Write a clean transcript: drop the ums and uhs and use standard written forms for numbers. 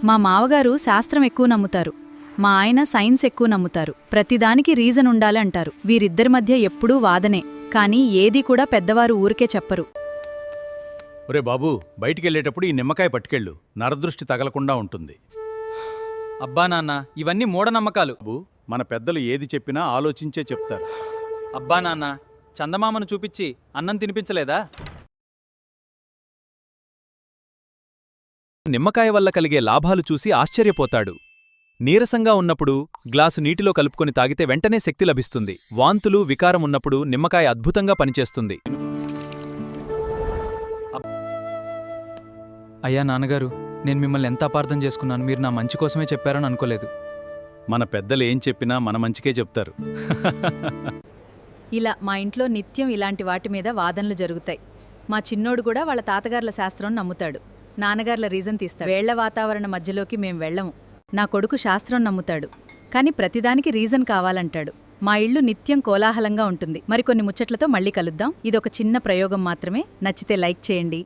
మా మావగారు శాస్త్రం ఎక్కువ నమ్ముతారు. మా ఆయన సైన్స్ ఎక్కువ నమ్ముతారు. ప్రతిదానికి రీజన్ ఉండాలి అంటారు. వీరిద్దరి మధ్య ఎప్పుడూ వాదనే, కానీ ఏదీ కూడా పెద్దవారు ఊరికే చెప్పరు. ఒరే బాబూ, బయటికెళ్ళేటప్పుడు ఈ నిమ్మకాయ పట్టుకెళ్ళు, నరదృష్టి తగలకుండా ఉంటుంది. అబ్బా నాన్న, ఇవన్నీ మూఢనమ్మకాలు. బాబూ, మన పెద్దలు ఏది చెప్పినా ఆలోచించే చెప్తారు. అబ్బా నాన్న, చందమామను చూపించి అన్నం తినిపించలేదా? నిమ్మకాయ వల్ల కలిగే లాభాలు చూసి ఆశ్చర్యపోతాడు. నీరసంగా ఉన్నప్పుడు గ్లాసు నీటిలో కలుపుకొని తాగితే వెంటనే శక్తి లభిస్తుంది. వాంతులు, వికారం ఉన్నప్పుడు నిమ్మకాయ అద్భుతంగా పనిచేస్తుంది. అయ్యా నాన్నగారు, నేను మిమ్మల్ని ఎంత అపార్థం చేసుకున్నాను. మీరు నా మంచి కోసమే చెప్పారని అనుకోలేదు. మన పెద్దలు ఏం చెప్పినా మన మంచికే చెప్తారు. ఇలా మా ఇంట్లో నిత్యం ఇలాంటి వాటి మీద వాదనలు జరుగుతాయి. మా చిన్నోడు కూడా వాళ్ళ తాతగార్ల శాస్త్రం నమ్ముతాడు. నాన్నగార్ల రీజన్ తీస్తాడు. వేళ్ల వాతావరణ మధ్యలోకి మేం వెళ్ళము. నా కొడుకు శాస్త్రం నమ్ముతాడు, కాని ప్రతిదానికి రీజన్ కావాలంటాడు. మా ఇల్లు నిత్యం కోలాహలంగా ఉంటుంది. మరికొన్ని ముచ్చట్లతో మళ్ళీ కలుద్దాం. ఇదొక చిన్న ప్రయోగం మాత్రమే. నచ్చితే లైక్ చేయండి.